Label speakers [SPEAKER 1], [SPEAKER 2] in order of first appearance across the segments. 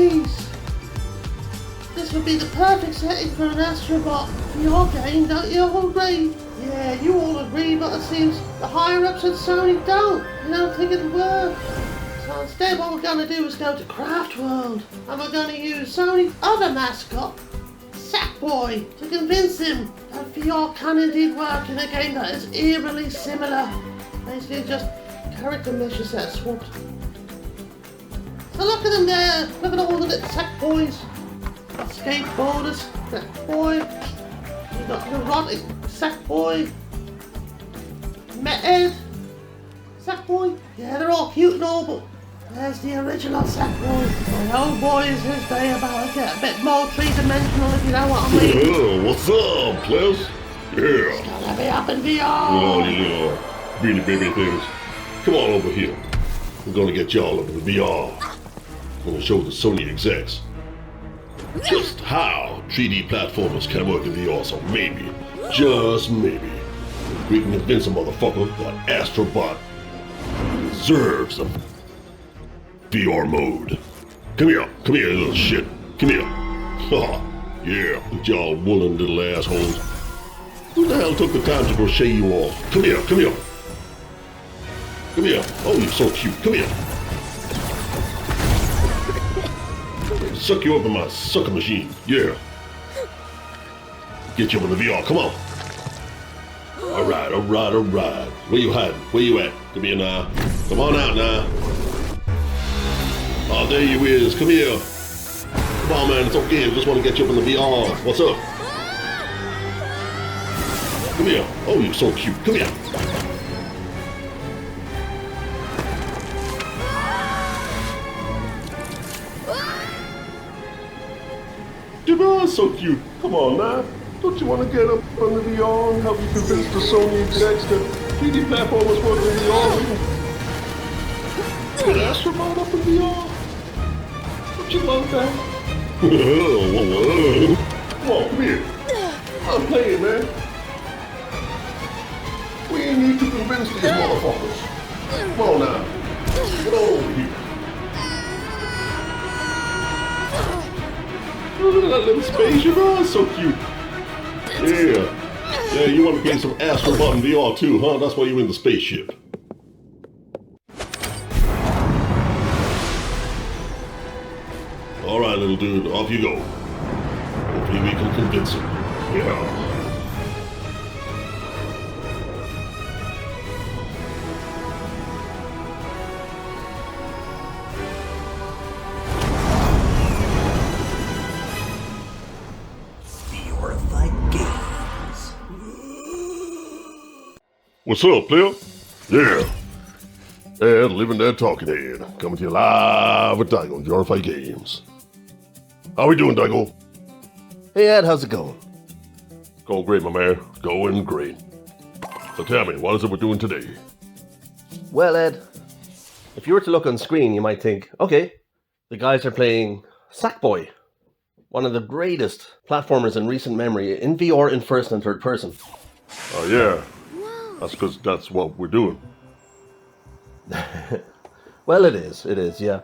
[SPEAKER 1] days! This would be the perfect setting for an Astrobot VR game, don't you all agree? Yeah, you all agree, but it seems the higher-ups at Sony don't. They don't think it'll work. So instead what we're going to do is go to Craft World, and we're going to use Sony's other mascot, Sackboy, to convince him that VR can indeed work in a game that is eerily similar. Basically just character measures that are swapped. So look at them there, look at all the little Sackboys. Got skateboarders, Sackboy, you got neurotic Sackboy, Methead, Sackboy. Yeah, they're all cute and all, but there's the original Sackboy. My old boy is his day about to get a bit more three-dimensional, if you know what I mean.
[SPEAKER 2] What's up, Cliff? Yeah.
[SPEAKER 1] It's gonna be up in VR.
[SPEAKER 2] Oh, you little beanie baby things. Come on over here. We're gonna get y'all into the VR. I'm gonna show the Sony execs just how 3D platformers can work in VR, so maybe, just maybe, we can convince a motherfucker that Astrobot deserves a VR mode. Come here, you little shit. Come here. Ha, yeah, y'all woolen little assholes. Who the hell took the time to crochet you all? Come here, come here. Come here. Oh, you're so cute. Come here. Suck you up in my sucker machine. Yeah. Get you up in the VR. Come on. Alright. Where you hiding? Where you at? Come here now. Come on out now. Oh, there you is. Come here. Come on, man. It's okay. I just want to get you up in the VR. What's up? Come here. Oh, you're so cute. Come here. Oh, so cute. Come on now. Don't you want to get up on the VR and help you convince the Sony execs that 3D platformers work in VR? Get Astrobot up in VR. Don't you love that? Come on, come here. I'm playing, man. We ain't need to convince these motherfuckers. Come on now. Get over here. Look at that little spaceship, oh, it's so cute. Yeah, you want to play some Astrobot in VR too, huh? That's why you're in the spaceship. Alright, little dude, off you go. Hopefully we can convince him. Yeah. What's up, player? Yeah. Ed, living there talking Ed. Coming to you live with Daigo on VRified Games. How we doing, Daigo?
[SPEAKER 3] Hey Ed, how's it going?
[SPEAKER 2] Going great, my man. Going great. So tell me, what is it we're doing today?
[SPEAKER 3] Well, Ed, if you were to look on screen, you might think, okay, the guys are playing Sackboy, one of the greatest platformers in recent memory, in VR in first and third person.
[SPEAKER 2] Oh, yeah. That's because that's what we're doing.
[SPEAKER 3] Well, it is, yeah.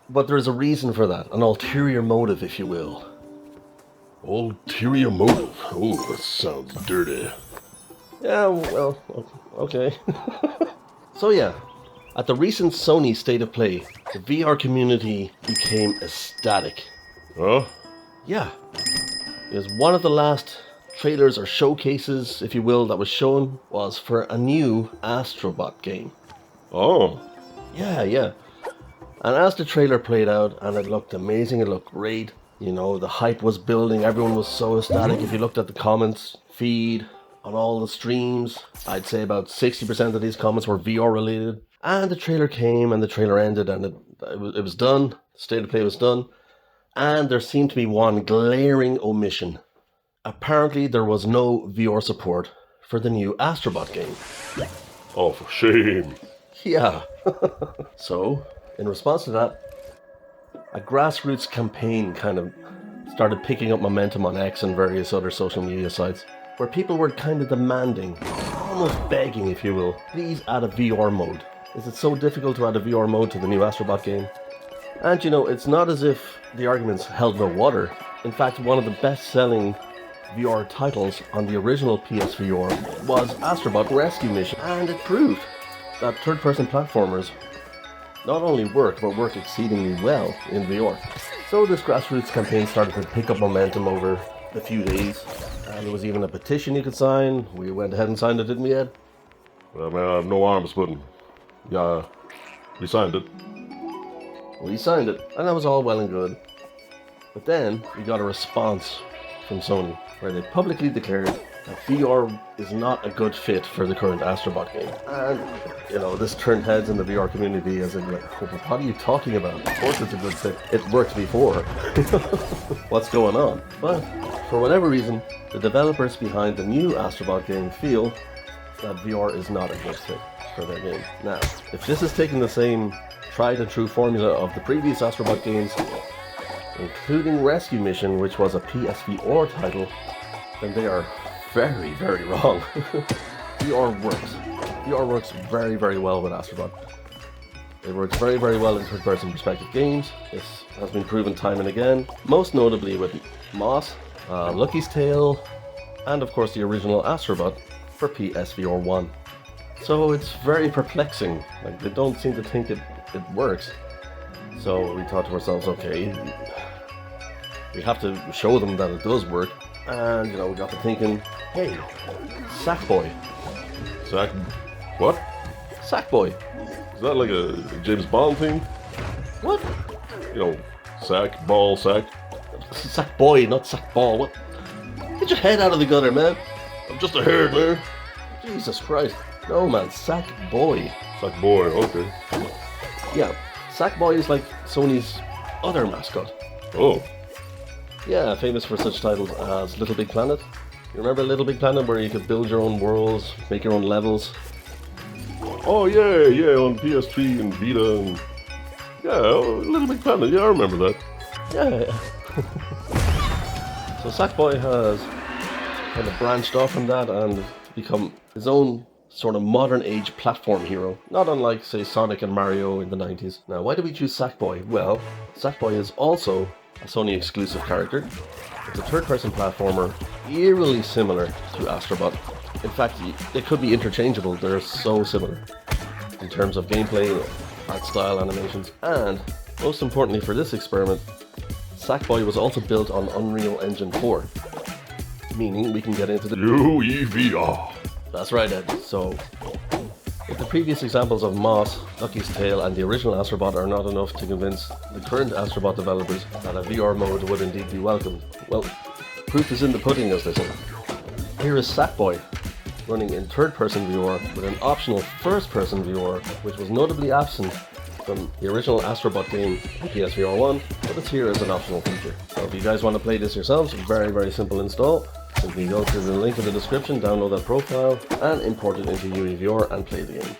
[SPEAKER 3] But there's a reason for that, an ulterior motive, if you will.
[SPEAKER 2] Ulterior motive? Oh, that sounds dirty.
[SPEAKER 3] Yeah, well, okay. So yeah, at the recent Sony State of Play, the VR community became ecstatic.
[SPEAKER 2] Huh?
[SPEAKER 3] Yeah, because one of the last trailers or showcases, if you will, that was shown was for a new Astrobot game.
[SPEAKER 2] Oh.
[SPEAKER 3] Yeah. And as the trailer played out, and it looked amazing, it looked great, you know, the hype was building, everyone was so ecstatic. If you looked at the comments feed on all the streams, I'd say about 60% of these comments were VR related. And the trailer came and the trailer ended and it was done, the State of Play was done. And there seemed to be one glaring omission. Apparently there was no VR support for the new Astrobot game.
[SPEAKER 2] Oh, for shame.
[SPEAKER 3] Yeah. So, in response to that, a grassroots campaign kind of started picking up momentum on X and various other social media sites, where people were kind of demanding, almost begging if you will, please add a VR mode. Is it so difficult to add a VR mode to the new Astrobot game? And you know, it's not as if the arguments held no water. In fact, one of the best-selling VR titles on the original PSVR was Astrobot Rescue Mission, and it proved that third-person platformers not only work, but work exceedingly well in VR. So this grassroots campaign started to pick up momentum over a few days, and there was even a petition you could sign. We went ahead and signed it, didn't we, Ed?
[SPEAKER 2] Well, man, I have no arms, but yeah, we signed it.
[SPEAKER 3] We signed it, and that was all well and good. But then we got a response from Sony, where they publicly declared that VR is not a good fit for the current Astrobot game. And, you know, this turned heads in the VR community as in like, what are you talking about? Of course it's a good fit. It worked before. What's going on? But, for whatever reason, the developers behind the new Astrobot game feel that VR is not a good fit for their game. Now, if this is taking the same tried and true formula of the previous Astrobot games, including Rescue Mission, which was a PSVR title, then they are very, very wrong. VR works. VR works very, very well with Astrobot. It works very, very well in third-person perspective games. This has been proven time and again, most notably with Moss, Lucky's Tale, and of course the original Astrobot for PSVR 1. So it's very perplexing. Like, they don't seem to think it works. So we thought to ourselves, okay, we have to show them that it does work. And, you know, we got to thinking, hey, Sackboy.
[SPEAKER 2] What?
[SPEAKER 3] Sackboy.
[SPEAKER 2] Is that like a James Bond thing?
[SPEAKER 3] What?
[SPEAKER 2] You know, sack, ball, sack.
[SPEAKER 3] Sackboy, not Sackball. What? Get your head out of the gutter, man.
[SPEAKER 2] I'm just a herd, man.
[SPEAKER 3] Jesus Christ. No, man, Sackboy.
[SPEAKER 2] Sackboy, okay.
[SPEAKER 3] Yeah, Sackboy is like Sony's other mascot.
[SPEAKER 2] Oh.
[SPEAKER 3] Yeah, famous for such titles as Little Big Planet. You remember Little Big Planet, where you could build your own worlds, make your own levels?
[SPEAKER 2] Oh, yeah, on PS3 and Vita and... Yeah, Little Big Planet, yeah, I remember that.
[SPEAKER 3] Yeah. So Sackboy has kind of branched off from that and become his own sort of modern age platform hero, not unlike, say, Sonic and Mario in the 90s. Now, why do we choose Sackboy? Well, Sackboy is also a Sony exclusive character. It's a third-person platformer, eerily similar to Astrobot. In fact, they could be interchangeable. They're so similar in terms of gameplay, art style, animations, and most importantly for this experiment, Sackboy was also built on Unreal Engine 4, meaning we can get into the
[SPEAKER 2] UEVR.
[SPEAKER 3] That's right, Ed. So, if the previous examples of Moss, Lucky's Tale, and the original Astrobot are not enough to convince the current Astrobot developers that a VR mode would indeed be welcomed, well, proof is in the pudding, as they say. Here is Sackboy, running in third-person VR with an optional first-person VR, which was notably absent from the original Astrobot game in PSVR 1, but it's here as an optional feature. So if you guys want to play this yourselves, very, very simple install. Simply go to the link in the description, download that profile, and import it into UEVR and play the game.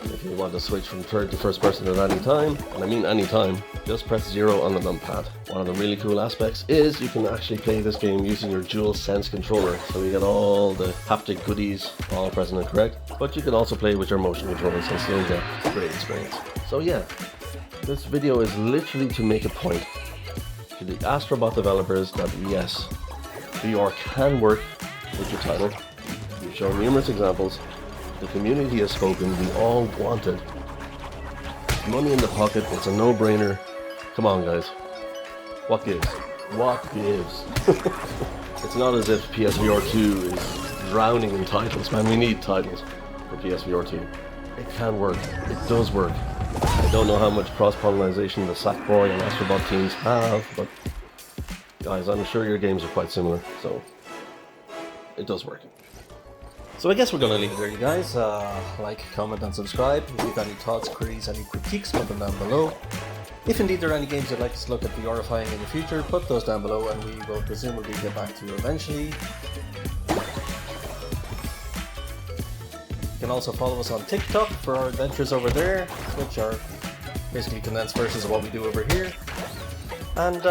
[SPEAKER 3] If you want to switch from third to first person at any time, and I mean any time, just press 0 on the numpad. One of the really cool aspects is you can actually play this game using your DualSense controller, so you get all the haptic goodies all present and correct, but you can also play with your motion controllers and still get a great experience. So yeah, this video is literally to make a point to the Astrobot developers that yes, VR can work with your title. We've shown numerous examples. The community has spoken. We all want it. Money in the pocket. It's a no-brainer. Come on, guys. What gives? What gives? It's not as if PSVR 2 is drowning in titles, man. We need titles for PSVR 2. It can work. It does work. I don't know how much cross-pollination the Sackboy and Astrobot teams have, but guys, I'm sure your games are quite similar, so it does work.
[SPEAKER 4] So I guess we're going to leave it there, you guys. Like, comment and subscribe. If you've got any thoughts, queries, any critiques, put them down below. If indeed there are any games you'd like us to look at VRifying in the future, put those down below and we will presumably get back to you eventually. You can also follow us on TikTok for our adventures over there, which are basically condensed versions of what we do over here. And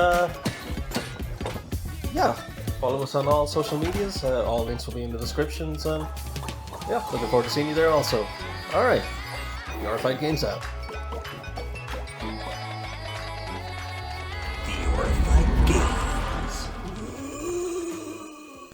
[SPEAKER 4] yeah, follow us on all social medias. All links will be in the descriptions, and yeah, looking forward to seeing you there also. Alright, VRified Games out.
[SPEAKER 5] Games.